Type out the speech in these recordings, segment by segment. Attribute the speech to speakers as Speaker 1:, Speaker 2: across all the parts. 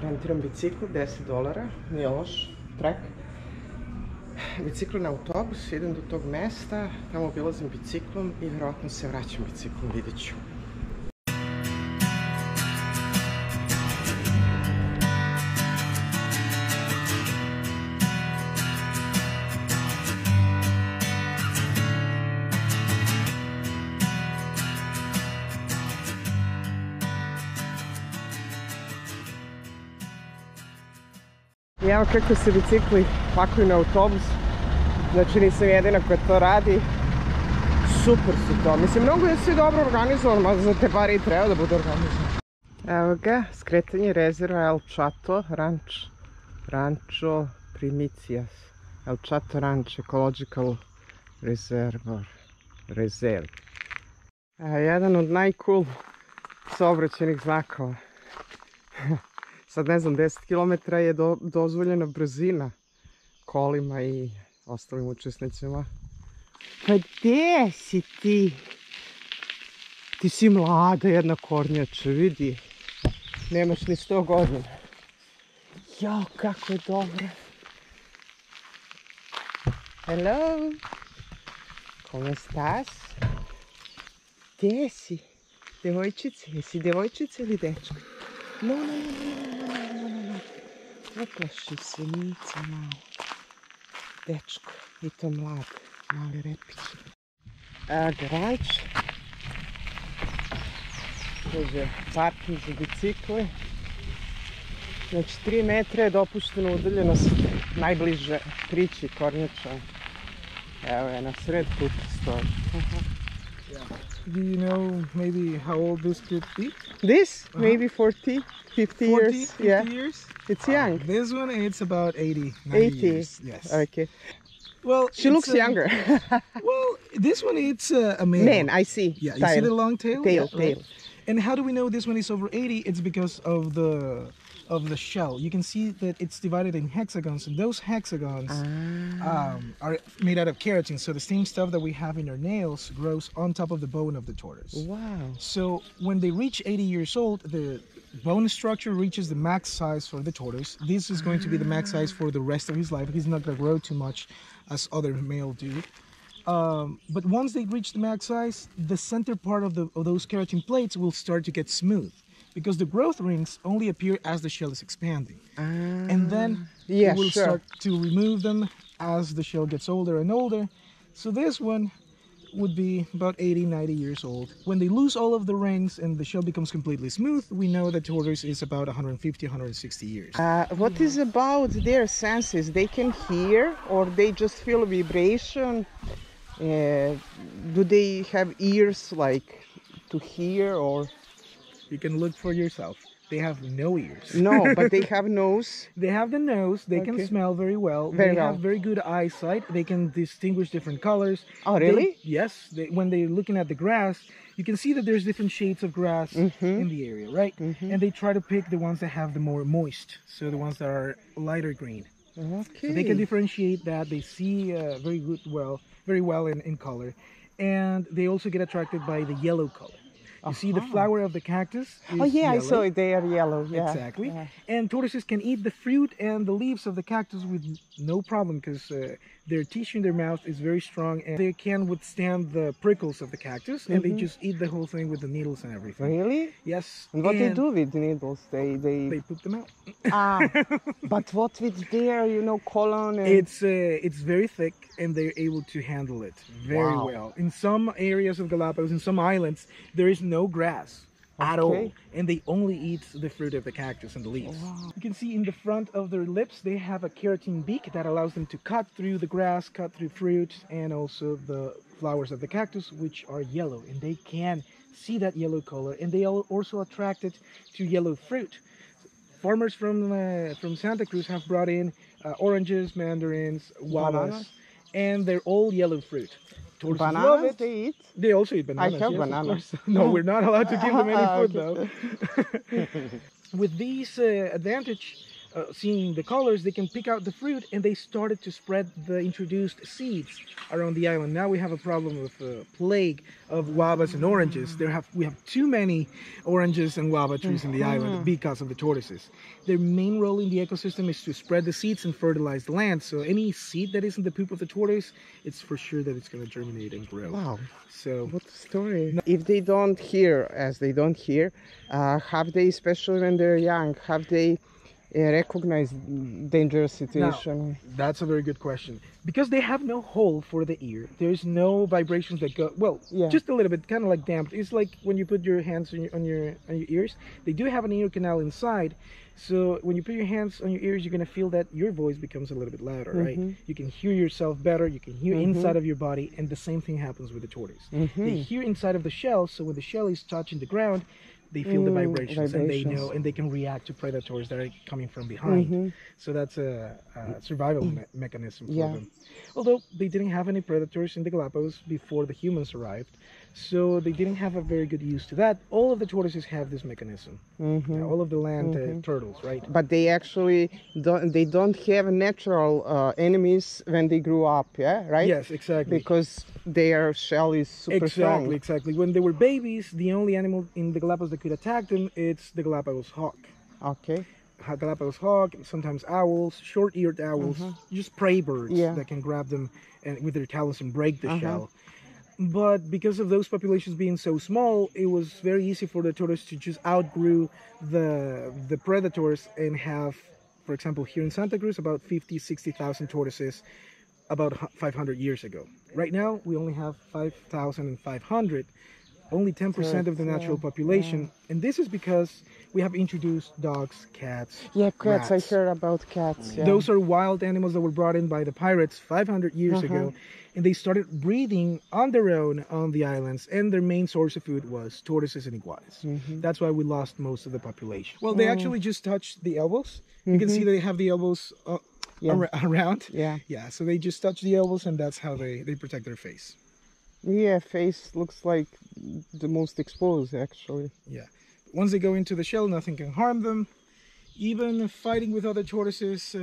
Speaker 1: Rentiram bicikl, $10, nije loš, trek. Bicikl na autobus, idem do tog mesta, tamo obilazim biciklom i vjerojatno se vraćam biciklom, vidjet ću. I evo kako se bicikli pakuju na autobus, znači nisam jedina koja to radi. Super su to, mislim mnogo je sve dobro organizovano, a za te pare i treba da bude organizovano. Evo ga, skretanje rezerva El Chato Rancho Primicias. El Chato Ranch Ecological Reserve. Jedan od najcool saobraćajnih znakova. Sad ne znam, 10 km je dozvoljena brzina kolima i ostalim učesnicima. Pa gdje si ti? Ti si mlada jedna kornjače, vidi. Nemaš ni 100 godina. Jao, kako je dobro. Hello. Como estás? Gdje si? Devojčice? Jesi devojčice ili dečko? No. Uplaši se Nica malo. Dečko, i to mlad, mali repić. Evo ga ranč. Kaže, parking za bicikle. Znači 3 metra je dopuštena udaljenost najbliže priči kornjača. Evo je na sred puta stoji.
Speaker 2: Do you know maybe how old this could be?
Speaker 1: This? Maybe 40, 50 years.
Speaker 2: 50
Speaker 1: Yeah.
Speaker 2: years?
Speaker 1: It's young.
Speaker 2: This one, it's about 80, 90
Speaker 1: 80.
Speaker 2: years. Yes.
Speaker 1: Okay.
Speaker 2: Well,
Speaker 1: She looks younger.
Speaker 2: Well, this one, it's a male.
Speaker 1: Man, I see.
Speaker 2: Yeah, you see the long tail?
Speaker 1: Tail,
Speaker 2: Yeah,
Speaker 1: tail.
Speaker 2: right. And how do we know this one is over 80? It's because of the shell. You can see that it's divided in hexagons, and those hexagons are made out of keratin. So the same stuff that we have in our nails grows on top of the bone of the tortoise.
Speaker 1: Wow.
Speaker 2: So when they reach 80 years old, the bone structure reaches the max size for the tortoise. This is going to be the max size for the rest of his life. He's not going to grow too much as other male do. But once they reach the max size, the center part of those keratin plates will start to get smooth, because the growth rings only appear as the shell is expanding. And then we'll start to remove them as the shell gets older and older. So this one would be about 80, 90 years old. When they lose all of the rings and the shell becomes completely smooth, we know that tortoise is about 150, 160 years.
Speaker 1: What is about their senses? They can hear, or they just feel vibration? Do they have ears like to hear, or?
Speaker 2: You can look for yourself. They have no ears.
Speaker 1: No, but they have nose.
Speaker 2: They have the nose. They can smell very well. They have very good eyesight. They can distinguish different colors.
Speaker 1: Oh, really?
Speaker 2: Yes. When they're looking at the grass, you can see that there's different shades of grass in the area, right? And they try to pick the ones that have the more moist, so the ones that are lighter green.
Speaker 1: Okay.
Speaker 2: So they can differentiate that. They see very well in color, and they also get attracted by the yellow color. You see the flower of the cactus is yellow.
Speaker 1: I saw it. They are yellow. Yeah.
Speaker 2: Exactly. Yeah. And tortoises can eat the fruit and the leaves of the cactus with no problem, because their tissue in their mouth is very strong, and they can withstand the prickles of the cactus, and they just eat the whole thing with the needles and everything.
Speaker 1: Really?
Speaker 2: Yes.
Speaker 1: And what they do with the needles? They
Speaker 2: poop them out.
Speaker 1: But what with their, colon? And...
Speaker 2: It's very thick, and they're able to handle it very well. In some areas of Galapagos, in some islands, there is no grass at all, and they only eat the fruit of the cactus and the leaves. Wow. You can see in the front of their lips they have a keratin beak that allows them to cut through the grass, cut through fruit, and also the flowers of the cactus, which are yellow, and they can see that yellow color, and they are also attracted to yellow fruit. Farmers from Santa Cruz have brought in oranges, mandarins, guavas, and they're all yellow fruit. Tortoises love it.
Speaker 1: They eat?
Speaker 2: They also eat bananas.
Speaker 1: I have bananas.
Speaker 2: No, we're not allowed to give them any food though. With these advantage, seeing the colors, they can pick out the fruit, and they started to spread the introduced seeds around the island. Now we have a problem with a plague of guavas and oranges. We have too many oranges and guava trees in the island because of the tortoises. Their main role in the ecosystem is to spread the seeds and fertilize the land. So any seed that is in the poop of the tortoise, it's for sure that it's going to germinate and grow.
Speaker 1: Wow.
Speaker 2: So
Speaker 1: what a story. If they don't hear, as they don't hear, have they, especially when they're young, have they recognize dangerous situation?
Speaker 2: Now, that's a very good question. Because they have no hole for the ear, there's no vibrations that go, well, just a little bit, kind of like damped. It's like when you put your hands on your ears. They do have an ear canal inside, so when you put your hands on your ears, you're going to feel that your voice becomes a little bit louder, right? You can hear yourself better, you can hear inside of your body, and the same thing happens with the tortoise. They hear inside of the shell, so when the shell is touching the ground, they feel the vibrations, and they know, and they can react to predators that are coming from behind. So that's a survival mechanism for them. Although they didn't have any predators in the Galapagos before the humans arrived, so they didn't have a very good use to that. All of the tortoises have this mechanism. All of the land turtles, right?
Speaker 1: But they actually don't have natural enemies when they grew up, yeah, right?
Speaker 2: Yes, exactly.
Speaker 1: Because their shell is super strong.
Speaker 2: Exactly. When they were babies, the only animal in the Galapagos that could attack them, it's the Galapagos hawk.
Speaker 1: Okay.
Speaker 2: Galapagos hawk, sometimes owls, short-eared owls, just prey birds that can grab them and with their talons and break the shell. But because of those populations being so small, it was very easy for the tortoise to just outgrow the predators and have, for example, here in Santa Cruz, about 50,000-60,000 tortoises about 500 years ago. Right now, we only have 5,500. Only 10% of the natural population, and this is because we have introduced dogs, cats,
Speaker 1: cats.
Speaker 2: Rats.
Speaker 1: I heard about cats.
Speaker 2: Those are wild animals that were brought in by the pirates 500 years ago, and they started breeding on their own on the islands, and their main source of food was tortoises and iguanas. That's why we lost most of the population. Well, they actually just touched the elbows. You can see they have the elbows around. So they just touch the elbows, and that's how they protect their face.
Speaker 1: Yeah, face looks like the most exposed, actually.
Speaker 2: Yeah. Once they go into the shell, nothing can harm them. Even fighting with other tortoises.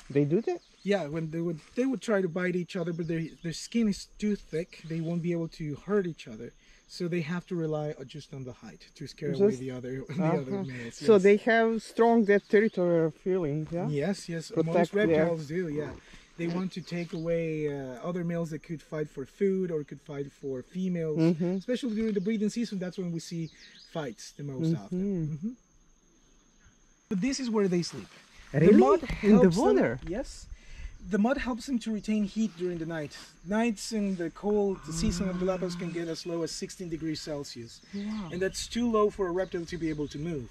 Speaker 1: They do that?
Speaker 2: Yeah, when they would try to bite each other, but their skin is too thick. They won't be able to hurt each other. So they have to rely just on the height to scare away the other males.
Speaker 1: So they have strong that territorial feeling, yeah?
Speaker 2: Yes. Most reptiles do, yeah. They want to take away other males that could fight for food or could fight for females. Especially during the breeding season, that's when we see fights the most often. But this is where they sleep.
Speaker 1: Really?
Speaker 2: The mud helps
Speaker 1: in the water?
Speaker 2: Yes. The mud helps them to retain heat during the night. Nights in the cold season of Galapagos can get as low as 16 degrees Celsius. And that's too low for a reptile to be able to move.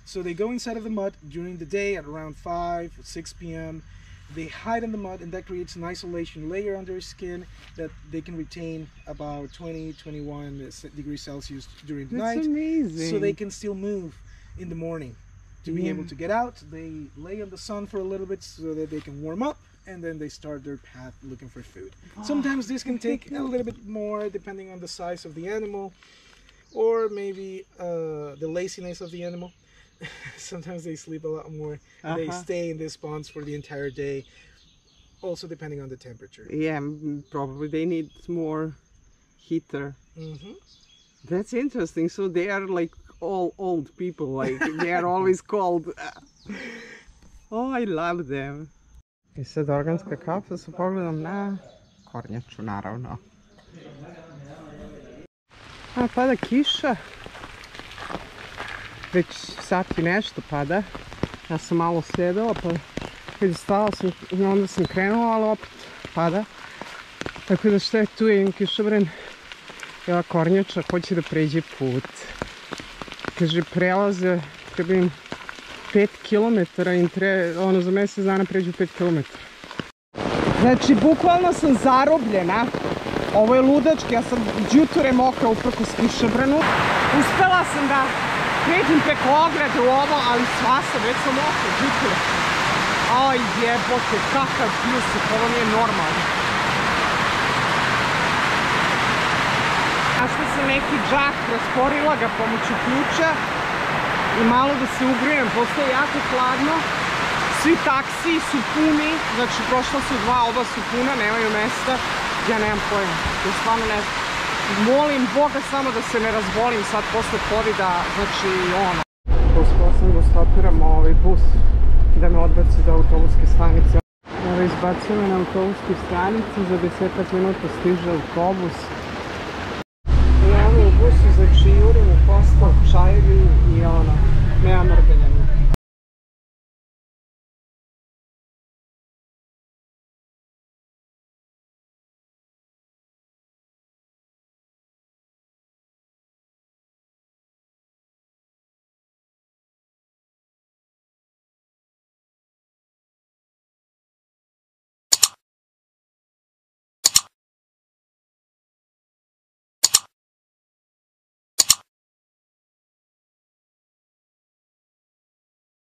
Speaker 2: So they go inside of the mud during the day at around 5 or 6 p.m. They hide in the mud, and that creates an isolation layer under their skin that they can retain about 20-21 degrees Celsius during the night.
Speaker 1: That's amazing.
Speaker 2: So they can still move in the morning. To be able to get out, they lay in the sun for a little bit so that they can warm up, and then they start their path looking for food. Sometimes this can take a little bit more depending on the size of the animal, or maybe the laziness of the animal. Sometimes they sleep a lot more. They stay in these ponds for the entire day, also depending on the temperature.
Speaker 1: Yeah, probably they need more heater. That's interesting. So they are like all old people, like they are always cold. Oh, I love them. I sad organska kafa sa pogledom na kornjaču, naravno. Pada kiša. Već sat i nešto pada. Ja sam malo sedela, pa kad stala sam, onda sam krenula, ali opet pada. Tako da što je tu je kišobran. Ova kornjača hoće da pređe put. Kaže, prelaze, treba im 5 km, im treba, za mjesec dana pređu 5 km. Znači, bukvalno sam zarobljena. Ovo je ludački, ja sam đuture mokra uprkos kišobranu. Uspela sam da pređem preko ograde u ovo, ali sva sam, već sam mokra, đuture. Aj jebote, kakav pljusak, ovo nije normalno. Našla sam neki džak, rasporila ga pomoću ključa i malo da se ugrijem, postoje jako hladno. Svi taksiji su puni, znači prošla su 2, oba su puna, nemaju mesta. Ja nemam pojma, ja stvarno ne znam. Molim Boga samo da se ne razbolim sad posle COVID-a, znači ono. Uspela sam da stopiram ovaj bus da me odbaci do autobuske stanice. Evo, izbacio me na autobuskoj stanici, za 10 minuta stiže autobus.